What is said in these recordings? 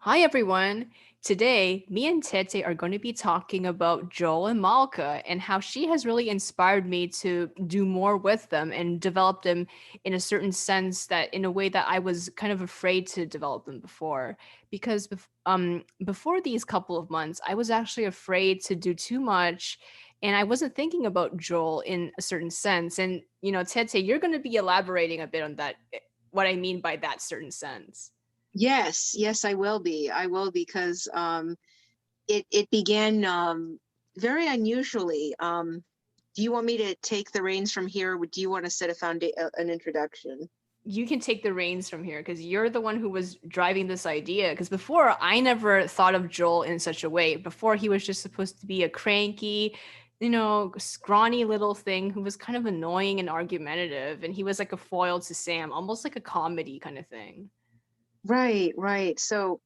Hi, everyone. Today, me and Tete are going to be talking about Joel and Malka and how she has really inspired me to do more with them and develop them in a certain sense that in a way that I was kind of afraid to develop them before. Because before these couple of months, I was actually afraid to do too much and I wasn't thinking about Joel in a certain sense. And, Tete, you're going to be elaborating a bit on that, what I mean by that certain sense. Yes, I will be. I will because it began very unusually. Do you want me to take the reins from here? Or do you want to set an introduction? You can take the reins from here because you're the one who was driving this idea. Because before, I never thought of Joel in such a way. Before, he was just supposed to be a cranky, scrawny little thing who was kind of annoying and argumentative. And he was like a foil to Sam, almost like a comedy kind of thing. Right. So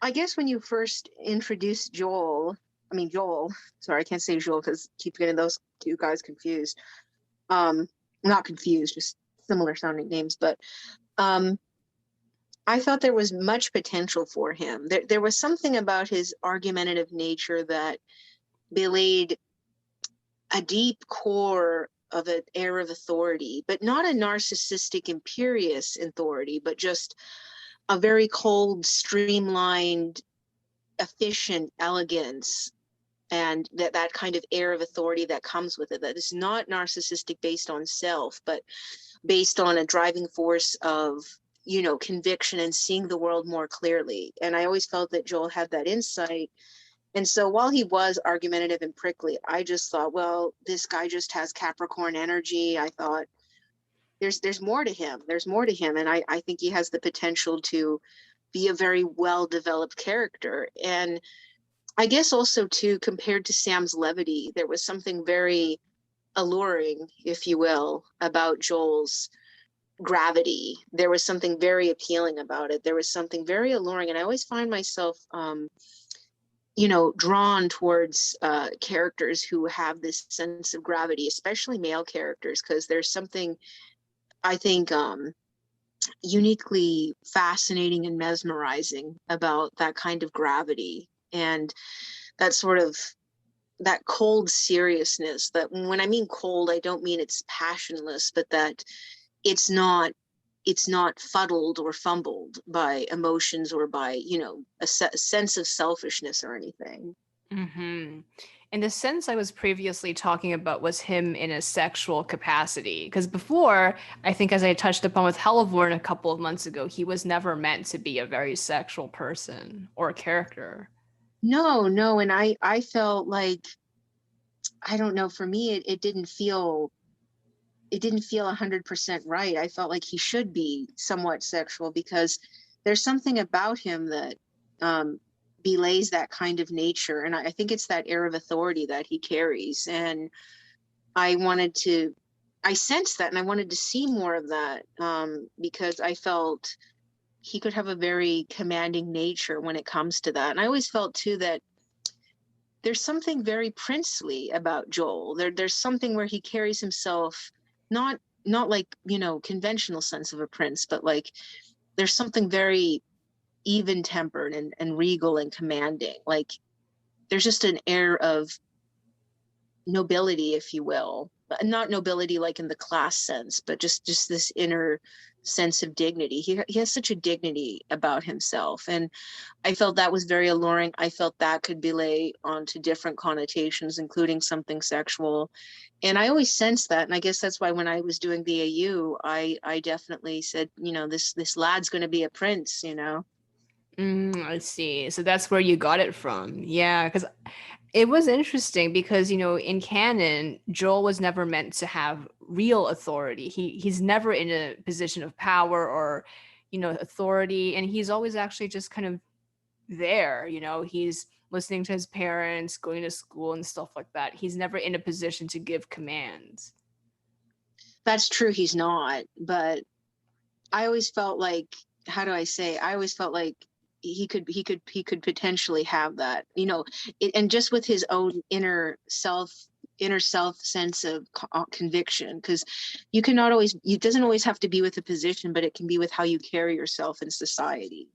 I guess when you first introduced Joel, sorry, I can't say Joel because keep getting those two guys confused. Um, Not confused, just similar sounding names, but um I thought there was much potential for him. There was something about his argumentative nature that belayed a deep core of an air of authority, but not a narcissistic, imperious authority, but just a very cold, streamlined, efficient elegance, and that kind of air of authority that comes with it, that is not narcissistic based on self, but based on a driving force of conviction and seeing the world more clearly. And I always felt that Joel had that insight. And so while he was argumentative and prickly, I just thought, well, this guy just has Capricorn energy. I thought there's more to him. There's more to him. And I think he has the potential to be a very well developed character. And I guess also too, compared to Sam's levity, there was something very alluring, if you will, about Joel's gravity. There was something very appealing about it. There was something very alluring. And I always find myself drawn towards characters who have this sense of gravity, especially male characters, because there's something I think uniquely fascinating and mesmerizing about that kind of gravity and that sort of that cold seriousness. That when I mean cold, I don't mean it's passionless, but that it's not it's not fuddled or fumbled by emotions or by a sense of selfishness or anything. Hmm. And the sense I was previously talking about was him in a sexual capacity. Because before, I think as I touched upon with Helleborn a couple of months ago, he was never meant to be a very sexual person or character. No, and I felt like, I don't know, for me it didn't feel 100% right. I felt like he should be somewhat sexual because there's something about him that um, belays that kind of nature, and I think it's that air of authority that he carries. And I wanted to, I sensed that, and I wanted to see more of that because I felt he could have a very commanding nature when it comes to that. And I always felt too that there's something very princely about Joel. There's something where he carries himself not like, conventional sense of a prince, but like there's something very even tempered and regal and commanding. Like there's just an air of nobility, if you will. Not nobility like in the class sense, but just this inner sense of dignity. He has such a dignity about himself. And I felt that was very alluring. I felt that could belay onto different connotations, including something sexual. And I always sensed that. And I guess that's why when I was doing the AU, I definitely said, this lad's going to be a prince. I see. So that's where you got it from. Yeah, because it was interesting because, in canon, Joel was never meant to have real authority. He's never in a position of power or, authority. And he's always actually just kind of there. He's listening to his parents, going to school and stuff like that. He's never in a position to give commands. That's true. He's not. But I always felt like, how do I say? I always felt like he could potentially have that, and just with his own inner self sense of conviction, because you cannot always, it doesn't always have to be with a position, but it can be with how you carry yourself in society.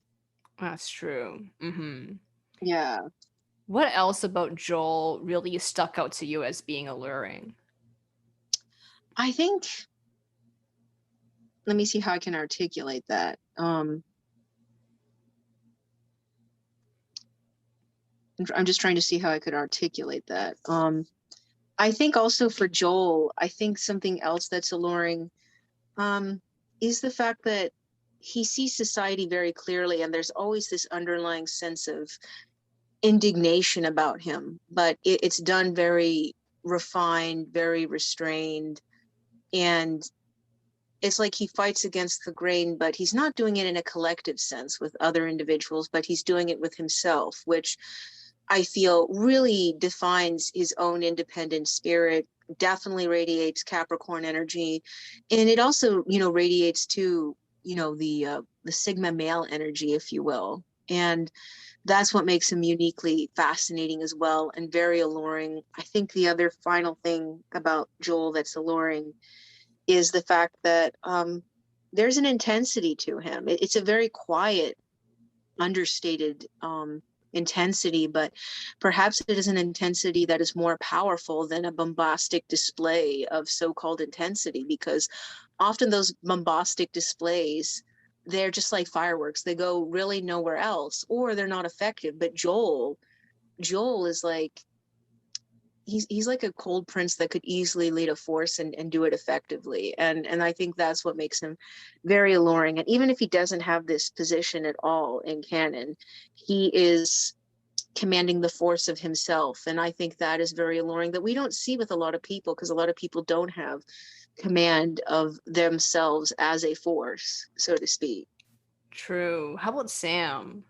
That's true. Yeah. What else about Joel really stuck out to you as being alluring? I think, let me see how I can articulate that. I'm just trying to see how I could articulate that. I think also for Joel, I think something else that's alluring um, is the fact that he sees society very clearly, and there's always this underlying sense of indignation about him, but it's done very refined, very restrained, and it's like he fights against the grain, but he's not doing it in a collective sense with other individuals, but he's doing it with himself, which I feel really defines his own independent spirit, definitely radiates Capricorn energy. And it also, radiates to, the Sigma male energy, if you will. And that's what makes him uniquely fascinating as well and very alluring. I think the other final thing about Joel that's alluring is the fact that there's an intensity to him. It's a very quiet, understated intensity, but perhaps it is an intensity that is more powerful than a bombastic display of so-called intensity, because often those bombastic displays, they're just like fireworks. They go really nowhere else, or they're not effective. But Joel is like, he's like a cold prince that could easily lead a force and do it effectively, and I think that's what makes him very alluring. And even if he doesn't have this position at all in canon, he is commanding the force of himself, and I think that is very alluring, that we don't see with a lot of people, because a lot of people don't have command of themselves as a force, so to speak. True. How about Sam?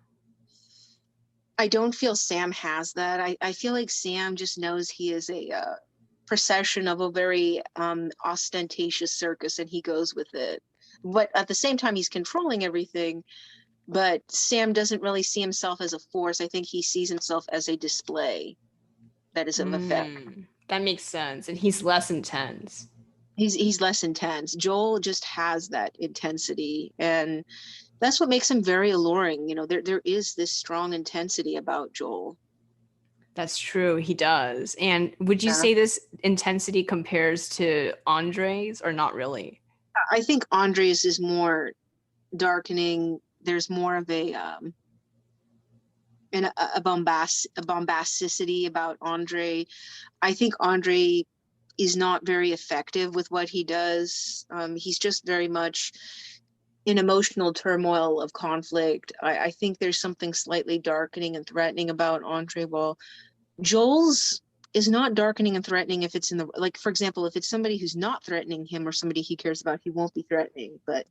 I don't feel Sam has that. I feel like Sam just knows he is a procession of a very ostentatious circus, and he goes with it. But at the same time, he's controlling everything. But Sam doesn't really see himself as a force. I think he sees himself as a display that is of effect. That makes sense. And he's less intense. He's less intense. Joel just has that intensity, and that's what makes him very alluring. There is this strong intensity about Joel. That's true. He does. And would you Yeah. say this intensity compares to Andre's or not really? I think Andres is more darkening. There's more of a bombasticity about Andre. I think Andre is not very effective with what he does. He's just very much in emotional turmoil of conflict. I think there's something slightly darkening and threatening about Andre. Well, Joel's is not darkening and threatening if it's in the, like, for example, if it's somebody who's not threatening him or somebody he cares about, he won't be threatening. But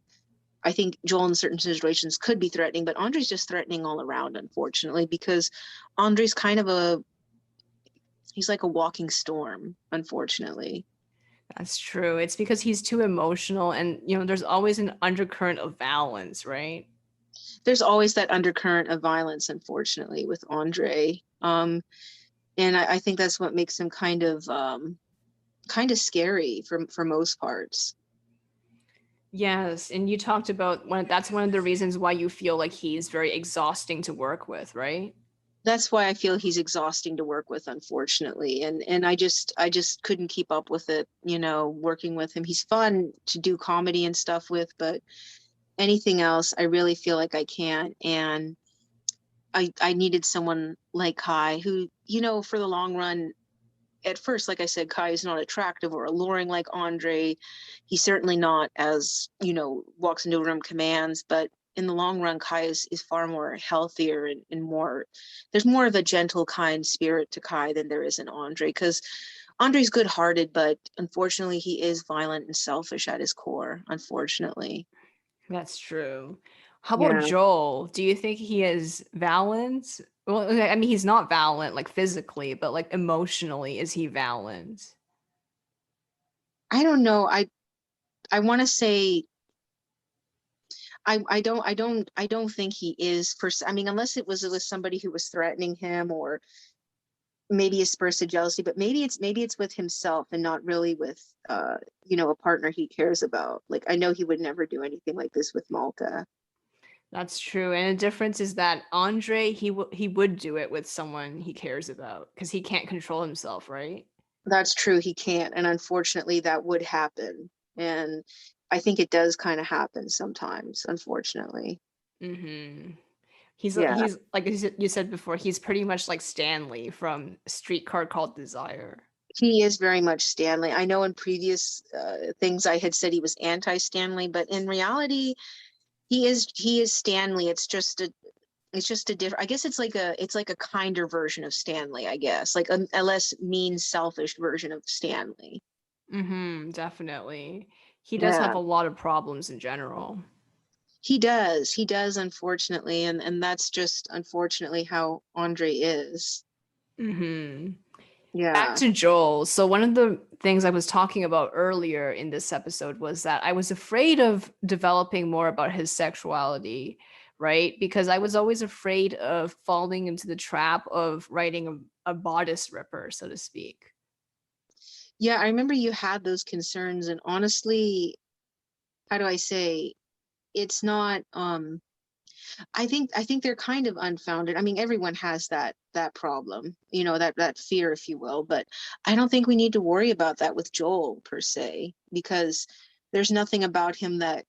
I think Joel in certain situations could be threatening, but Andre's just threatening all around, unfortunately, because Andre's kind of he's like a walking storm, unfortunately. That's true. It's because he's too emotional and, there's always an undercurrent of balance, right? There's always that undercurrent of violence, unfortunately, with Andre. And I think that's what makes him kind of scary for most parts. Yes, and you talked about that's one of the reasons why you feel like he's very exhausting to work with, right? That's why I feel he's exhausting to work with, unfortunately. And I just couldn't keep up with it, working with him. He's fun to do comedy and stuff with, but anything else, I really feel like I can't. And I needed someone like Kai who, for the long run, at first, like I said, Kai is not attractive or alluring like Andre. He's certainly not as, walks into a room, commands, but in the long run, Kai is far more healthier and more, there's more of a gentle, kind spirit to Kai than there is in Andre, because Andre's good hearted, but unfortunately, he is violent and selfish at his core, unfortunately. That's true. How about Yeah. Joel? Do you think he is Valent? Well, okay, I mean, he's not Valent like physically, but like emotionally, is he Valent? I don't know. I want to say I don't think he is I mean, unless it was somebody who was threatening him, or maybe a spurs of jealousy, but maybe it's with himself and not really with a partner he cares about. Like, I know he would never do anything like this with Malka. That's true. And the difference is that Andre, he would do it with someone he cares about because he can't control himself, right? That's true, he can't, and unfortunately that would happen. And I think it does kind of happen sometimes, unfortunately. Mm-hmm. He's Yeah, he's like you said before, he's pretty much like Stanley from Streetcar Called Desire. he is very much Stanley. I know in previous things I had said he was anti-Stanley, but in reality, he is Stanley. It's just a different. I guess it's like a kinder version of Stanley. I guess like a less mean, selfish version of Stanley. Mm-hmm, definitely. He does have Yeah, a lot of problems in general. he does. He does, unfortunately, and that's just unfortunately how Andre is. Mm-hmm. Back Yeah. to Joel. So one of the things I was talking about earlier in this episode was that I was afraid of developing more about his sexuality, right? Because I was always afraid of falling into the trap of writing a bodice ripper, so to speak. Yeah, I remember you had those concerns, and honestly, how do I say? It's not I think they're kind of unfounded. I mean, everyone has that problem, that fear, if you will, but I don't think we need to worry about that with Joel per se, because there's nothing about him that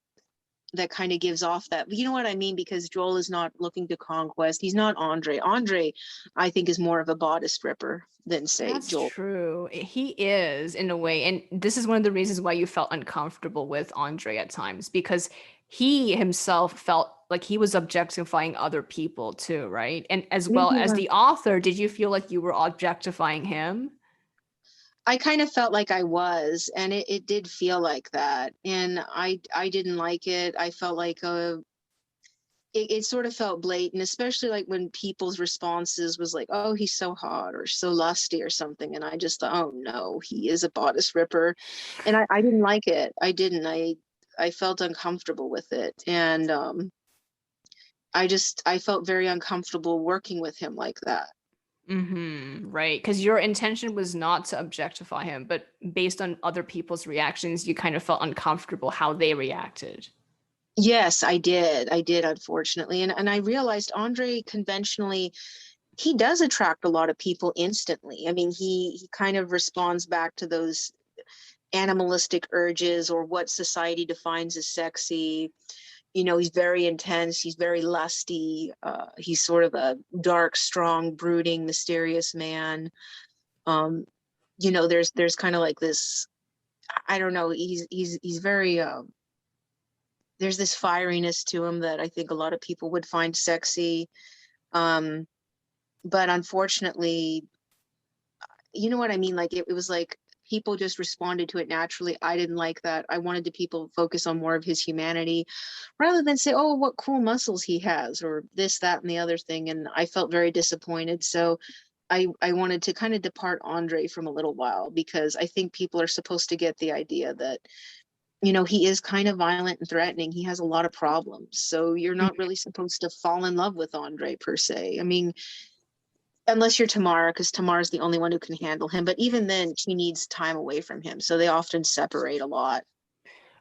kind of gives off that. You know what I mean? Because Joel is not looking to conquest. He's not Andre. Andre, I think, is more of a bodice ripper than say That's Joel. true. He is in a way. And this is one of the reasons why you felt uncomfortable with Andre at times, because he himself felt like he was objectifying other people too, right? And as Yeah, well he as was. the author, did you feel like you were objectifying him? I kind of felt like I was, and it did feel like that, and I didn't like it. I felt like it sort of felt blatant, especially like when people's responses was like, "Oh, he's so hot" or "so lusty" or something, and I just thought, "Oh no, he is a bodice ripper," and I didn't like it. I didn't. I felt uncomfortable with it, and I felt very uncomfortable working with him like that. Mm-hmm. Right. Because your intention was not to objectify him, but based on other people's reactions, you kind of felt uncomfortable how they reacted. Yes, I did. I did, unfortunately, and I realized Andre conventionally he does attract a lot of people instantly. I mean, he kind of responds back to those animalistic urges or what society defines as sexy. He's very intense, he's very lusty, he's sort of a dark, strong, brooding, mysterious man. um there's kind of like this, I don't know, he's very there's this fieriness to him that I think a lot of people would find sexy. um but unfortunately, you know what I mean? Like it was like people just responded to it naturally. I didn't like that. I wanted the people to focus on more of his humanity rather than say, "Oh, what cool muscles he has," or this, that, and the other thing. And I felt very disappointed. So I wanted to kind of depart Andre from a little while, because I think people are supposed to get the idea that, he is kind of violent and threatening. He has a lot of problems. So you're not really supposed to fall in love with Andre per se. I mean, unless you're Tamara, because Tamara's the only one who can handle him. But even then, she needs time away from him. So they often separate a lot.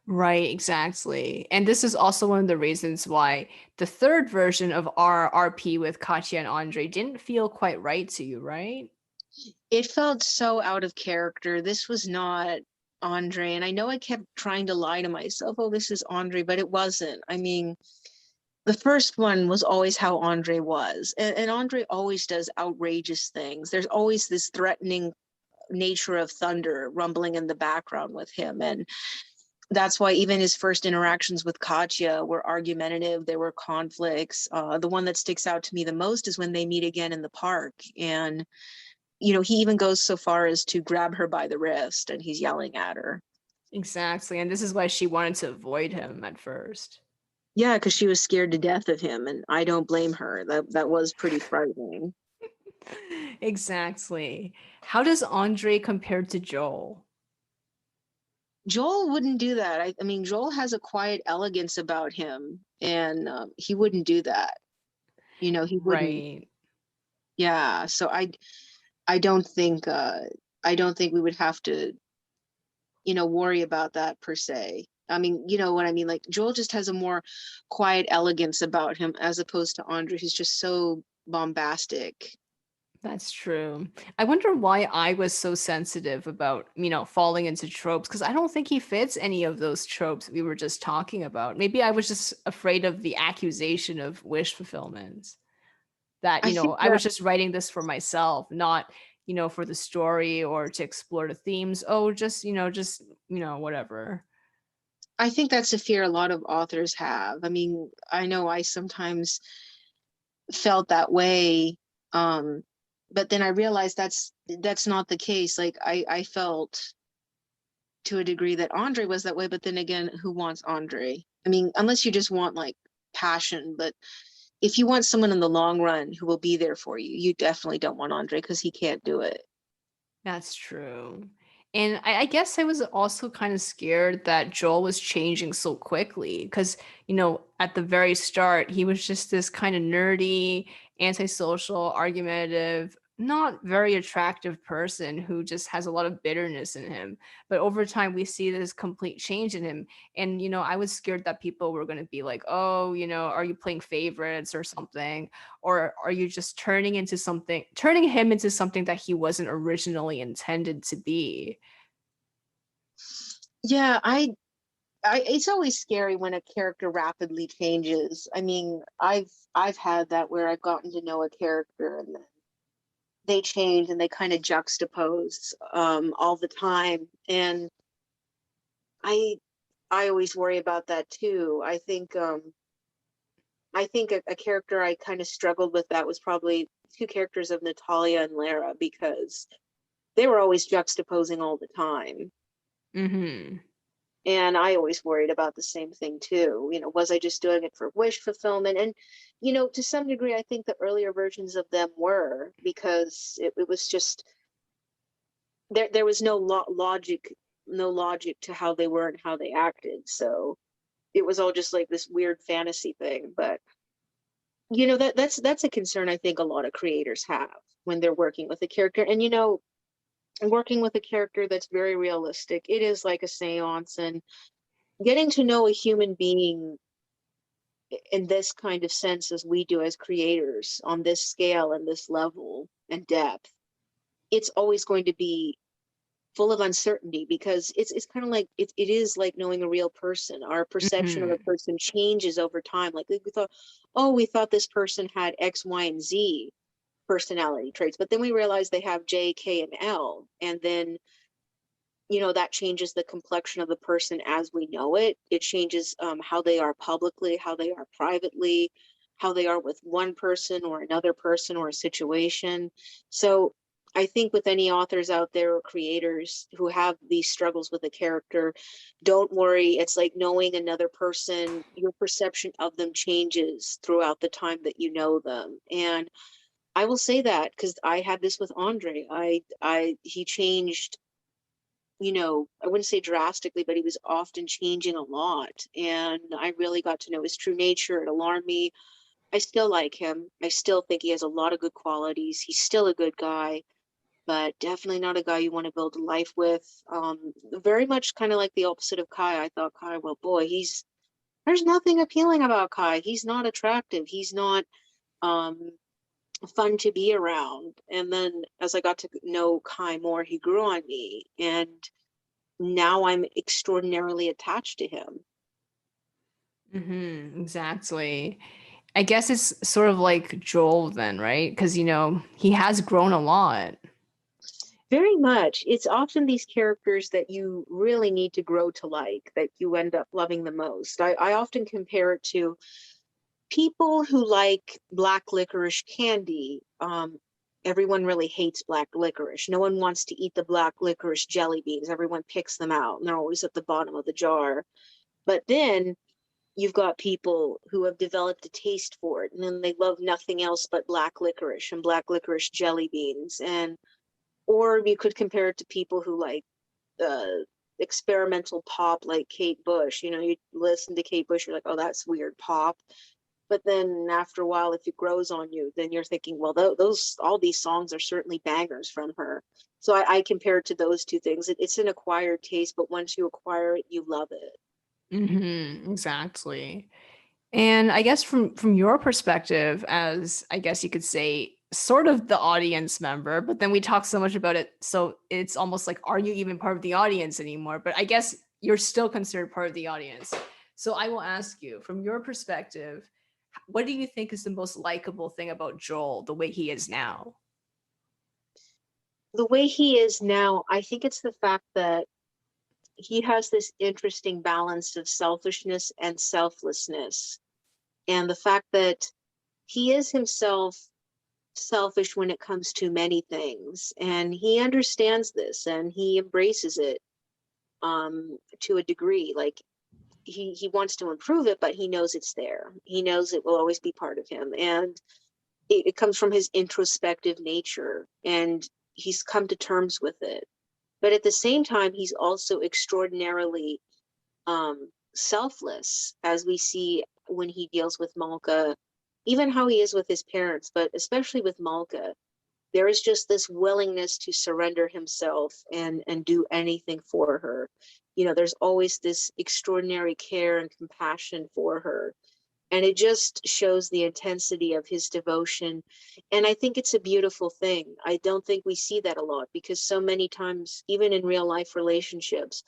Right, exactly. And this is also one of the reasons why the third version of our RP with Katya and Andre didn't feel quite right to you, right? It felt so out of character. This was not Andre. And I know I kept trying to lie to myself, "Oh, this is Andre," but it wasn't. I mean, the first one was always how Andre was. And Andre always does outrageous things. There's always this threatening nature of thunder rumbling in the background with him. And that's why even his first interactions with Katya were argumentative. There were conflicts. The one that sticks out to me the most is when they meet again in the park. And, he even goes so far as to grab her by the wrist and he's yelling at her. Exactly. And this is why she wanted to avoid him at first. Yeah, because she was scared to death of him. And I don't blame her. That was pretty frightening. Exactly. How does Andre compare to Joel? Joel wouldn't do that. I mean, Joel has a quiet elegance about him, and he wouldn't do that. He wouldn't. Right. Yeah. So I don't think I don't think we would have to worry about that per se. I mean, you know what I mean? Like Joel just has a more quiet elegance about him as opposed to Andre, who's just so bombastic. That's true. I wonder why I was so sensitive about, falling into tropes, because I don't think he fits any of those tropes we were just talking about. Maybe I was just afraid of the accusation of wish fulfillment. That, I think I that was just writing this for myself, not, for the story or to explore the themes. Oh, just, whatever. I think that's a fear a lot of authors have. I mean, I know I sometimes felt that way. Um, but then I realized that's not the case. Like I felt to a degree that Andre was that way, but then again, who wants Andre? I mean, unless you just want like passion, but if you want someone in the long run who will be there for you, you definitely don't want Andre because he can't do it. That's true. And I guess I was also kind of scared that Joel was changing so quickly because, at the very start, he was just this kind of nerdy, antisocial, argumentative, not very attractive person who just has a lot of bitterness in him. But over time, we see this complete change in him. And, I was scared that people were going to be like, oh, are you playing favorites or something? Or are you just turning him into something that he wasn't originally intended to be? Yeah, it's always scary when a character rapidly changes. I mean, I've had that where I've gotten to know a character and then they change and they kind of juxtapose all the time. And I I always worry about that too. I think a character I kind of struggled with that was probably two characters of Natalia and Lara because they were always juxtaposing all the time. Mhm. And I always worried about the same thing too. You know, was I just doing it for wish fulfillment? And, you know, to some degree, I think the earlier versions of them were because it was just there was no logic, no logic to how they were and how they acted. So it was all just like this weird fantasy thing. But you know, that's a concern I think a lot of creators have when they're working with a character. And you know, working with a character that's very realistic, it is like a seance and getting to know a human being in this kind of sense as we do as creators on this scale and this level and depth, it's always going to be full of uncertainty because it's kind of like it is like knowing a real person. Our perception of a Mhm. person changes over time. Like we thought, oh, we thought this person had X, Y, and Z personality traits, but then we realized they have J, K, and L. And then you know that changes the complexion of the person as we know it. It changes how they are publicly, how they are privately, how they are with one person or another person or a situation. So I think with any authors out there or creators who have these struggles with a character, don't worry, it's like knowing another person. Your perception of them changes throughout the time that you know them. And I will say that because I had this with Andre. I he changed, you know, I wouldn't say drastically, but he was often changing a lot. And I really got to know his true nature. It alarmed me. I still like him. I still think he has a lot of good qualities. He's still a good guy, but definitely not a guy you want to build a life with. Very much kind of like the opposite of Kai. I thought Kai, well, boy, there's nothing appealing about Kai. He's not attractive. He's not um, fun to be around. And then as I got to know Kai more, he grew on me. And now I'm extraordinarily attached to him. Mhm. Exactly. I guess it's sort of like Joel then, right? Because he has grown a lot. Very much. It's often these characters that you really need to grow to like that you end up loving the most. I often compare it to people who like black licorice candy. Everyone really hates black licorice. No one wants to eat the black licorice jelly beans. Everyone picks them out and they're always at the bottom of the jar. But then you've got people who have developed a taste for it and then they love nothing else but black licorice and black licorice jelly beans. And or you could compare it to people who like uh experimental pop like Kate Bush. You know, you listen to Kate Bush, you're like, oh, that's weird pop. But then after a while, if it grows on you, then you're thinking, well, those all these songs are certainly bangers from her. So I compare it to those two things. It's an acquired taste, but once you acquire it, you love it. Exactly. And I guess from your perspective, as I guess you could say, sort of the audience member, but then we talk so much about it, so it's almost like, are you even part of the audience anymore? But I guess you're still considered part of the audience. So I will ask you, from your perspective, what do you think is the most likable thing about Joel, the way he is now? The way he is now, I think it's the fact that he has this interesting balance of selfishness and selflessness. And the fact that he is himself selfish when it comes to many things. And he understands this and he embraces it to a degree. Like he wants to improve it, but he knows it's there. He knows it will always be part of him. And it comes from his introspective nature. And he's come to terms with it. But at the same time, he's also extraordinarily selfless, as we see when he deals with Malka, even how he is with his parents, but especially with Malka. There is just this willingness to surrender himself and do anything for her. You know, there's always this extraordinary care and compassion for her. And it just shows the intensity of his devotion. And I think it's a beautiful thing. I don't think we see that a lot because so many times, even in real life relationships,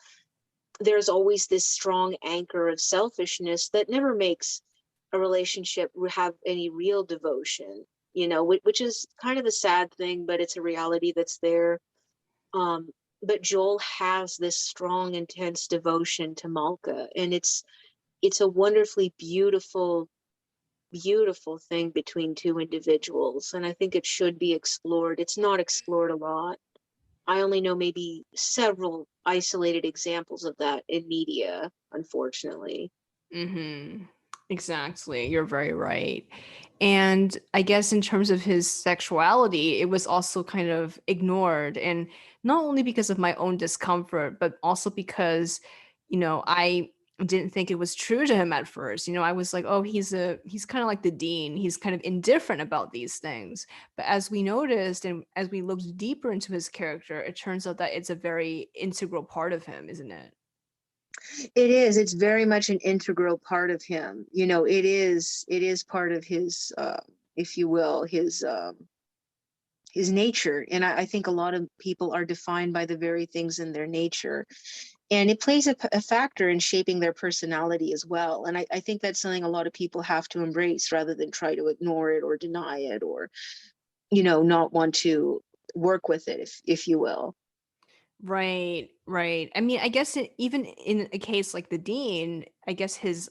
there's always this strong anchor of selfishness that never makes a relationship have any real devotion, you know, which is kind of a sad thing, but it's a reality that's there. um but Joel has this strong intense devotion to Malka, and it's a wonderfully beautiful thing between two individuals, and I think it should be explored. It's not explored a lot. I only know maybe several isolated examples of that in media, unfortunately. Mm-hmm. Exactly. You're very right. And I guess in terms of his sexuality, it was also kind of ignored. And not only because of my own discomfort, but also because, I didn't think it was true to him at first. I was like, oh, he's kind of like the dean. He's kind of indifferent about these things. But as we noticed and as we looked deeper into his character, it turns out that it's a very integral part of him, isn't it? It is. It's very much an integral part of him. You know, it is part of his if you will, his nature. And I think a lot of people are defined by the very things in their nature. And it plays a factor in shaping their personality as well. And I think that's something a lot of people have to embrace rather than try to ignore it or deny it, or, not want to work with it, if you will. Right, right. I mean, I guess even in a case like the dean, I guess his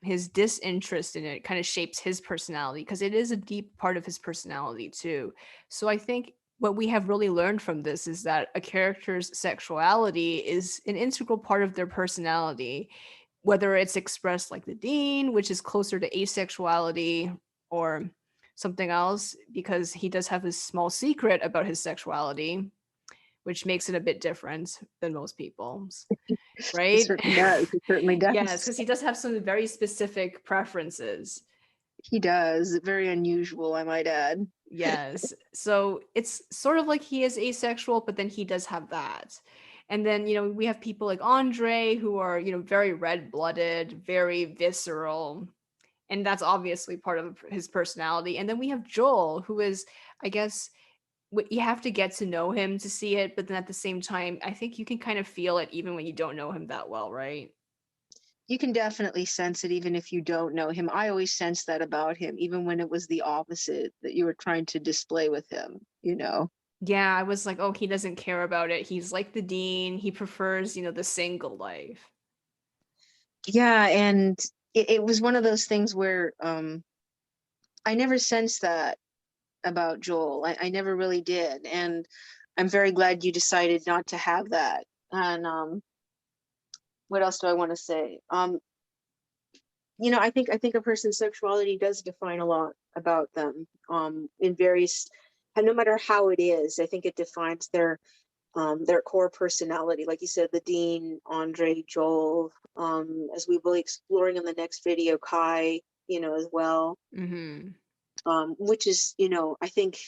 disinterest in it kind of shapes his personality because it is a deep part of his personality too. So I think what we have really learned from this is that a character's sexuality is an integral part of their personality, whether it's expressed like the dean, which is closer to asexuality, or something else, because he does have this small secret about his sexuality, which makes it a bit different than most people's, It right? certainly does. It certainly Yes, does. because he does have some very specific preferences. He does. Very unusual, I might add. Yes. So it's sort of like he is asexual, but then he does have that. And then, we have people like Andrei who are, very red blooded, very visceral. And that's obviously part of his personality. And then we have Joel, who is, I guess, you have to get to know him to see it, but then at the same time, I think you can kind of feel it even when you don't know him that well, right? You can definitely sense it even if you don't know him. I always sensed that about him, even when it was the opposite that you were trying to display with him. Yeah, I was like, oh, he doesn't care about it. He's like the dean. He prefers, the single life. Yeah, and it was one of those things where I never sensed that about Joel. I never really did. And I'm very glad you decided not to have that. And what else do I want to say? I think a person's sexuality does define a lot about them. In various, and no matter how it is, I think it defines their core personality. Like you said, the Dean, Andre, Joel, as we will be exploring in the next video, Kai, as well. Hmm. Which is, I think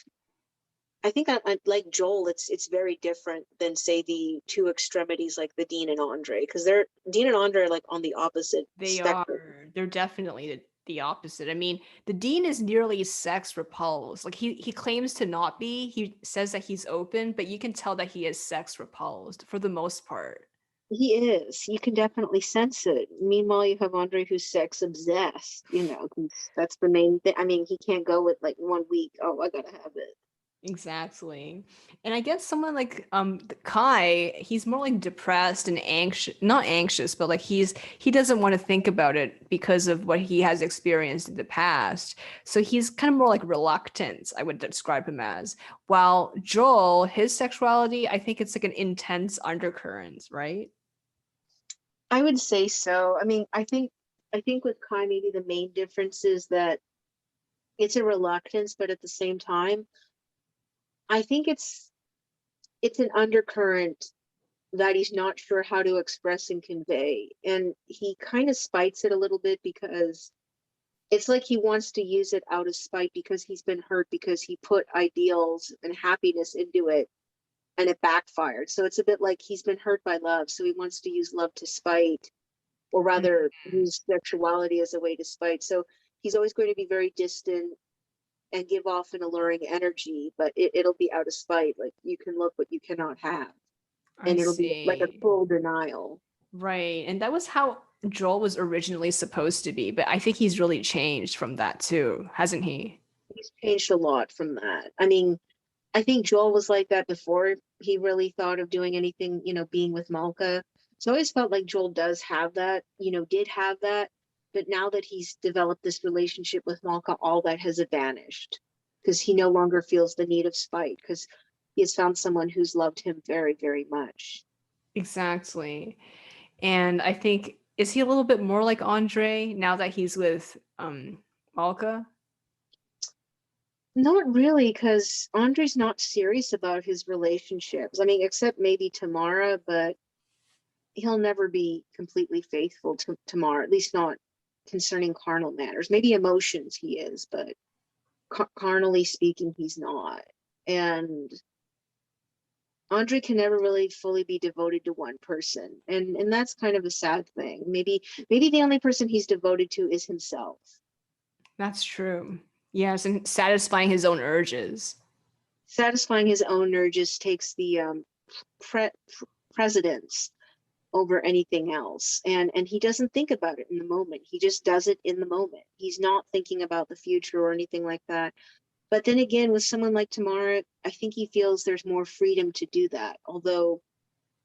I think like Joel, it's very different than say the two extremities like the Dean and Andrei, because they're Dean and Andrei are like on the opposite They spectrum. are. They're definitely the opposite. I mean, the dean is nearly sex repulsed. Like he claims to not be. He says that he's open, but you can tell that he is sex repulsed for the most part. He is. You can definitely sense it. Meanwhile, you have Andrei who's sex obsessed, 'cause that's the main thing. I mean, he can't go with like 1 week. Oh, I gotta have it. Exactly. And I guess someone like Kai, he's more like depressed and anxious, not anxious, but like he doesn't want to think about it because of what he has experienced in the past. So he's kind of more like reluctant, I would describe him as. While Joel, his sexuality, I think it's like an intense undercurrent, right? I would say so. I mean, I think with Kai, maybe the main difference is that it's a reluctance, but at the same time, I think it's an undercurrent that he's not sure how to express and convey. And he kind of spites it a little bit because it's like he wants to use it out of spite because he's been hurt because he put ideals and happiness into it and it backfired. So it's a bit like he's been hurt by love. So he wants to use love to spite, or rather use sexuality as a way to spite. So he's always going to be very distant and give off an alluring energy, but it'll be out of spite. Like you can look what you cannot have. I And it'll be like a see. full denial. Right. And that was how Joel was originally supposed to be, but I think he's really changed from that too, hasn't he? He's changed a lot from that. I mean, I think Joel was like that before he really thought of doing anything, being with Malka. So I always felt like Joel does have that, did have that. But now that he's developed this relationship with Malka, all that has vanished because he no longer feels the need of spite because he has found someone who's loved him very, very much. Exactly. And I think is he a little bit more like Andre now that he's with Malka? Not really, because Andre's not serious about his relationships. I mean, except maybe Tamara, but he'll never be completely faithful to Tamara, at least not concerning carnal matters. Maybe emotions he is, but carnally speaking, he's not. And Andre can never really fully be devoted to one person, and that's kind of a sad thing. Maybe the only person he's devoted to is himself. That's true. Yes, and satisfying his own urges. Satisfying his own urges takes the pre- precedence over anything else, and he doesn't think about it in the moment. He just does it in the moment. He's not thinking about the future or anything like that. But then again, with someone like Tamara, I think he feels there's more freedom to do that, although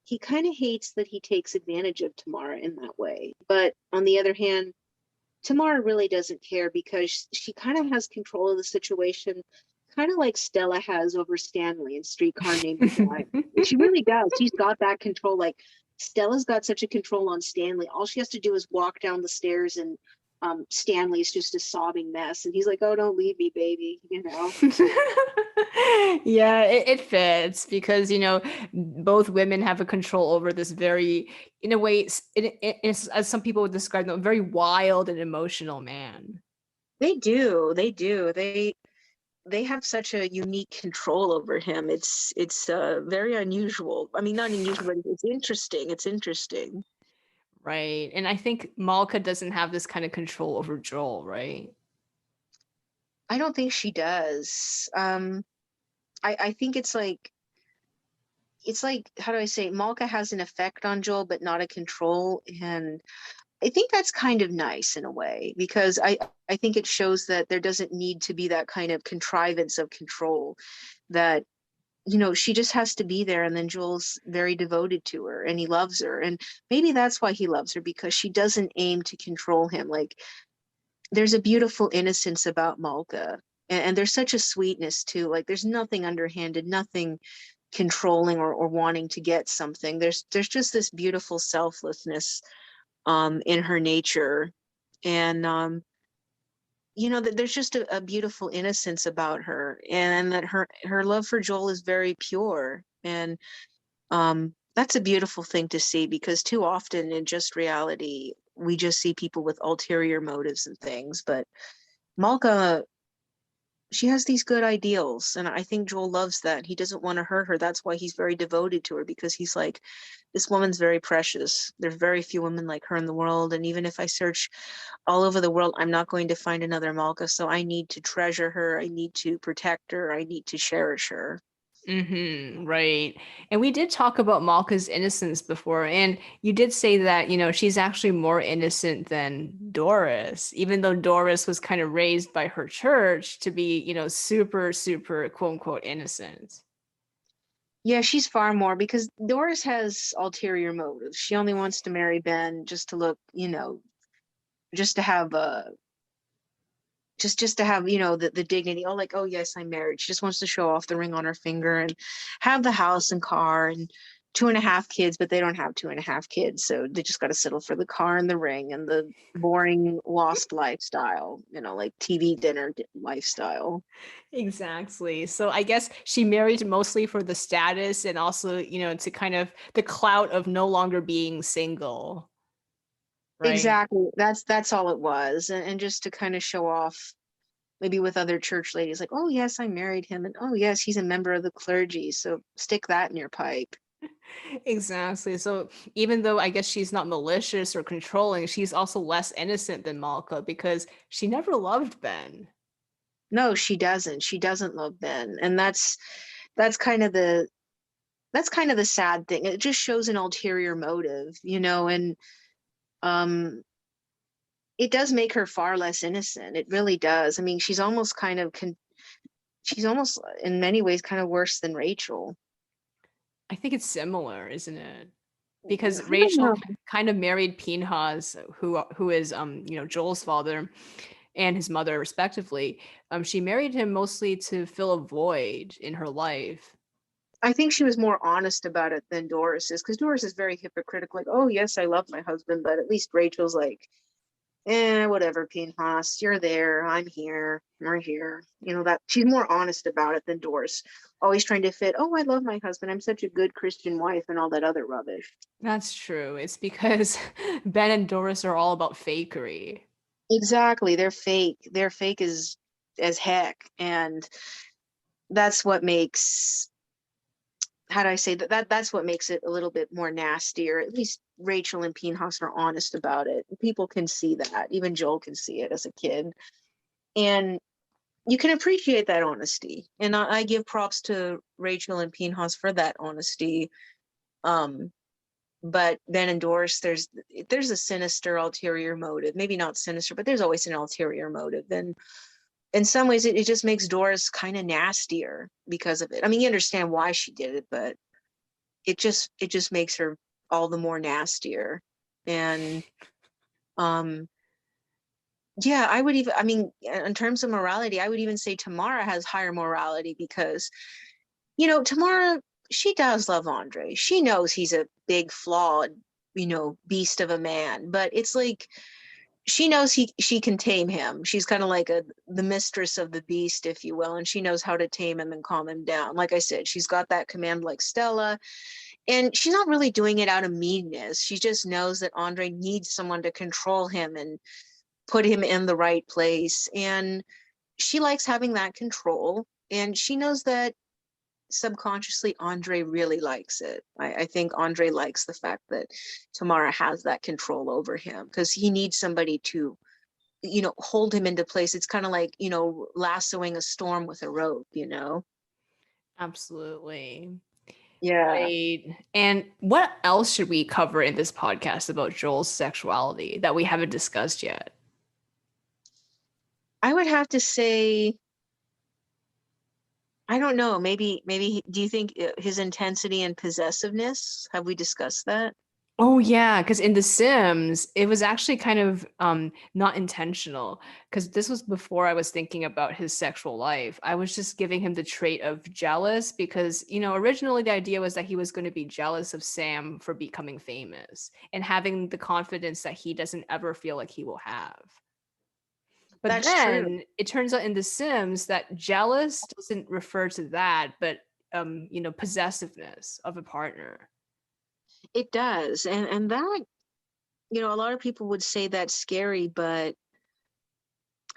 he kind of hates that he takes advantage of Tamara in that way. But on the other hand, Tamara really doesn't care because she kind of has control of the situation, kind of like Stella has over Stanley in Streetcar Named Desire. She really does. She's got that control. Like Stella's got such a control on Stanley. All she has to do is walk down the stairs, and Stanley's just a sobbing mess. And he's like, "Oh, don't leave me, baby." Yeah, it fits because both women have a control over this very, in a way, as some people would describe them, very wild and emotional man. They do. They do. They have such a unique control over him. It's very unusual. I mean, not unusual, but it's interesting. It's interesting. Right. And I think Malka doesn't have this kind of control over Joel, right? I don't think she does. I think it's like how do I say? Malka has an effect on Joel, but not a control, and I think that's kind of nice in a way because I think it shows that there doesn't need to be that kind of contrivance of control. That she just has to be there, and then Joel's very devoted to her, and he loves her, and maybe that's why he loves her because she doesn't aim to control him. Like there's a beautiful innocence about Malka, and there's such a sweetness too. Like there's nothing underhanded, nothing controlling or wanting to get something. There's just this beautiful selflessness in her nature, and that there's just a beautiful innocence about her, and that her love for Joel is very pure, and that's a beautiful thing to see because too often in just reality we just see people with ulterior motives and things. But Malka she has these good ideals, and I think Joel loves that. He doesn't want to hurt her. That's why he's very devoted to her, because he's like, this woman's very precious. There's very few women like her in the world, and even if I search all over the world, I'm not going to find another Malka. So I need to treasure her. I need to protect her. I need to cherish her. Right. And we did talk about Malka's innocence before, and you did say that, she's actually more innocent than Doris, even though Doris was kind of raised by her church to be, super, super quote unquote innocent. Yeah, she's far more, because Doris has ulterior motives. She only wants to marry Ben just to look, just to have just to have, the dignity. Oh, like, oh yes, I'm married. She just wants to show off the ring on her finger and have the house and car and 2.5 kids, but they don't have 2.5 kids, so they just got to settle for the car and the ring and the boring lost lifestyle, like TV dinner lifestyle. Exactly. So I guess she married mostly for the status and also, to kind of the clout of no longer being single, right? Exactly. That's all it was. And just to kind of show off, maybe with other church ladies, like, oh yes, I married him, and oh yes, he's a member of the clergy, so stick that in your pipe. Exactly. So even though I guess she's not malicious or controlling, she's also less innocent than Malka because she never loved Ben. No, she doesn't love Ben, and that's kind of the that's kind of the sad thing. It just shows an ulterior motive, and um it does make her far less innocent. It really does. I mean, she's almost in many ways kind of worse than Rachel. I think it's similar, isn't it? Because I don't Rachel know. kind of married Pinhas, who is Joel's father and his mother respectively. She married him mostly to fill a void in her life. I think she was more honest about it than Doris is, because Doris is very hypocritical, like, oh yes, I love my husband, but at least Rachel's like, whatever, Pinhas, you're there, I'm here, we're here. That she's more honest about it than Doris, always trying to fit, oh, I love my husband, I'm such a good Christian wife, and all that other rubbish. That's true. It's because Ben and Doris are all about fakery. Exactly, they're fake. They're fake as heck, and that's what makes, how do I say that's what makes it a little bit more nasty, or at least Rachel and Pinhas are honest about it. People can see that. Even Joel can see it as a kid. And you can appreciate that honesty. And I give props to Rachel and Pinhas for that honesty. Um, but then in Doris, there's a sinister ulterior motive. Maybe not sinister, but there's always an ulterior motive. And in some ways, it just makes Doris kind of nastier because of it. I mean, you understand why she did it, but it just makes her all the more nastier. And um yeah, I mean, in terms of morality, I would even say Tamara has higher morality, because Tamara, she does love Andrei. She knows he's a big flawed, beast of a man, but it's like she knows she can tame him. She's kind of like the mistress of the beast, if you will, and she knows how to tame him and calm him down. Like I said, she's got that command like Stella. And she's not really doing it out of meanness. She just knows that Andrei needs someone to control him and put him in the right place. And she likes having that control. And she knows that subconsciously Andrei really likes it. I think Andrei likes the fact that Tamara has that control over him, because he needs somebody to, hold him into place. It's kind of like, lassoing a storm with a rope. Absolutely. Yeah. Right. And what else should we cover in this podcast about Joel's sexuality that we haven't discussed yet? I would have to say, I don't know. Maybe. Do you think his intensity and possessiveness? Have we discussed that? Oh yeah, because in The Sims, it was actually kind of not intentional. Because this was before I was thinking about his sexual life. I was just giving him the trait of jealous because, originally the idea was that he was going to be jealous of Sam for becoming famous and having the confidence that he doesn't ever feel like he will have. But That's true. then it turns out in The Sims that jealous doesn't refer to that, but possessiveness of a partner. It does, and that, a lot of people would say that's scary, but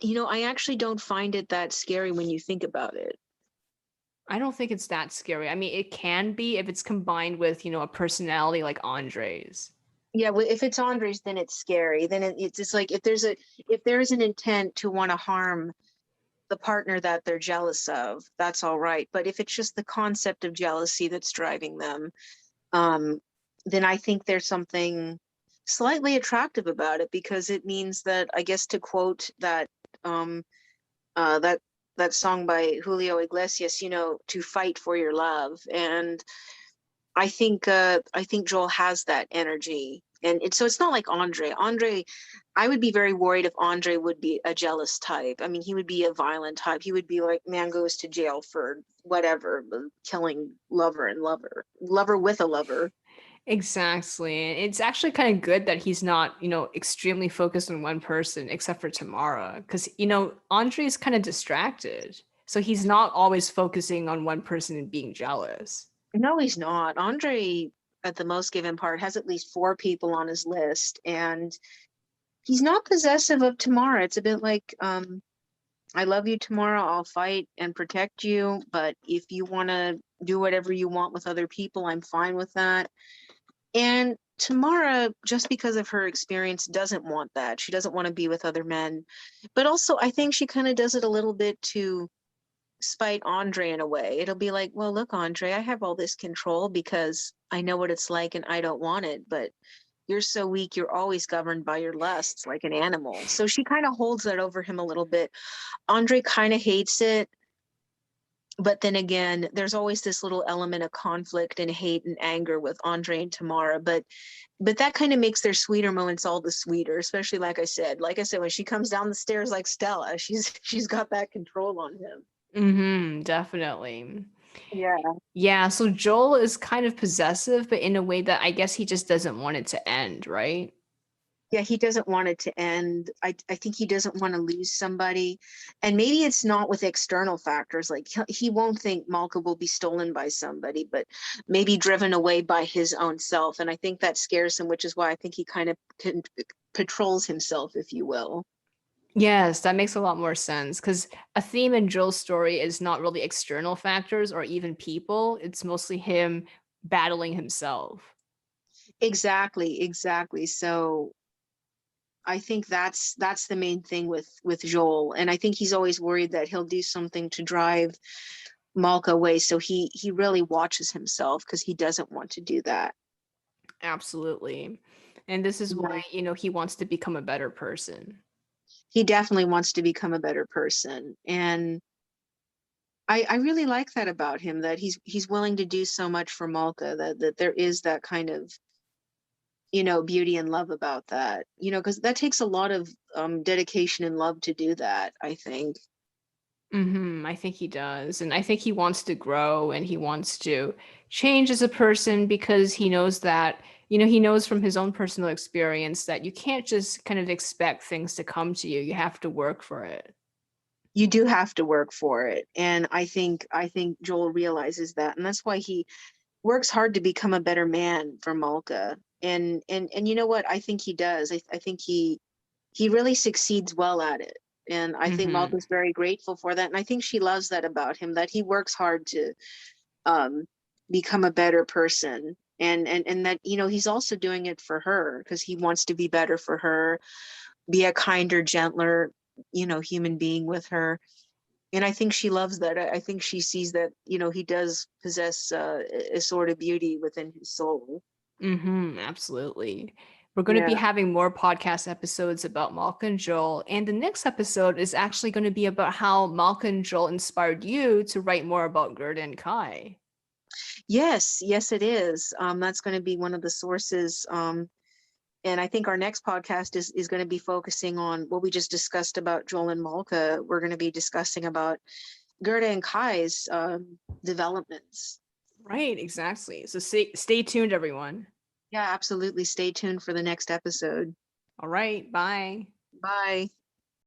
I actually don't find it that scary when you think about it. I don't think it's that scary. I mean, it can be if it's combined with, a personality like Andre's. Yeah, if it's Andres, then it's scary. Then it's just like if there's an intent to want to harm the partner that they're jealous of, that's all right. But if it's just the concept of jealousy that's driving them, um, then I think there's something slightly attractive about it, because it means that, I guess, to quote um, that that song by Julio Iglesias, to fight for your love. And I think Joel has that energy. And so it's not like Andre, I would be very worried if Andre would be a jealous type. I mean, he would be a violent type. He would be like, man goes to jail for whatever, killing lover with a lover. Exactly. And it's actually kind of good that he's not, extremely focused on one person except for Tamara. Because, Andre's kind of distracted. So he's not always focusing on one person and being jealous. No, he's not. Andre, at the most given part, has at least four people on his list, and he's not possessive of Tamara. It's a bit like, I love you, Tamara. I'll fight and protect you, but if you want to do whatever you want with other people, I'm fine with that. And Tamara, just because of her experience, doesn't want that. She doesn't want to be with other men. But also, I think she kind of does it a little bit to spite Andre in a way. It'll be like, well, look, Andre, I have all this control because I know what it's like and I don't want it. But you're so weak, you're always governed by your lusts like an animal. So she kind of holds that over him a little bit. Andre kind of hates it, but then again, there's always this little element of conflict and hate and anger with Andre and Tamara. But that kind of makes their sweeter moments all the sweeter, especially like I said, when she comes down the stairs like Stella, she's got that control on him. Mm-hmm, definitely. Yeah. Yeah, so Joel is kind of possessive, but in a way that I guess he just doesn't want it to end, right? Yeah, he doesn't want it to end. I think he doesn't want to lose somebody. And maybe it's not with external factors. Like he won't think Malka will be stolen by somebody, but maybe driven away by his own self. And I think that scares him, which is why I think he kind of patrols himself, if you will. Yes, that makes a lot more sense because a theme in Joel's story is not really external factors or even people. It's mostly him battling himself. Exactly, exactly. So I think that's the main thing with Joel. And I think he's always worried that he'll do something to drive Malka away. So he really watches himself because he doesn't want to do that. Absolutely. And this is Yeah. why, he wants to become a better person. He definitely wants to become a better person. And I really like that about him, that he's willing to do so much for Malka, that there is that kind of, beauty and love about that. Because that takes a lot of dedication and love to do that, I think. I think he does. And I think he wants to grow and he wants to change as a person because he knows that, he knows from his own personal experience that you can't just kind of expect things to come to you. You have to work for it. You do have to work for it. And I think Joel realizes that. And that's why he works hard to become a better man for Malka. And you know what? I think he does. I think he really succeeds well at it. And I think hmm Malka's very grateful for that. And I think she loves that about him, that he works hard to um, become a better person. And that, he's also doing it for her because he wants to be better for her, be a kinder, gentler, human being with her. And I think she loves that. I think she sees that, he does possess a sort of beauty within his soul. Absolutely. We're going to be Yeah. having more podcast episodes about Malka and Joel. And the next episode is actually going to be about how Malka and Joel inspired you to write more about Gerda and Kai. Yes, yes, it is. That's going to be one of the sources. And I think our next podcast is going to be focusing on what we just discussed about Joel and Malka. We're going to be discussing about Gerda and Kai's developments. Right, exactly. So stay tuned, everyone. Yeah, absolutely. Stay tuned for the next episode. All right, bye. Bye.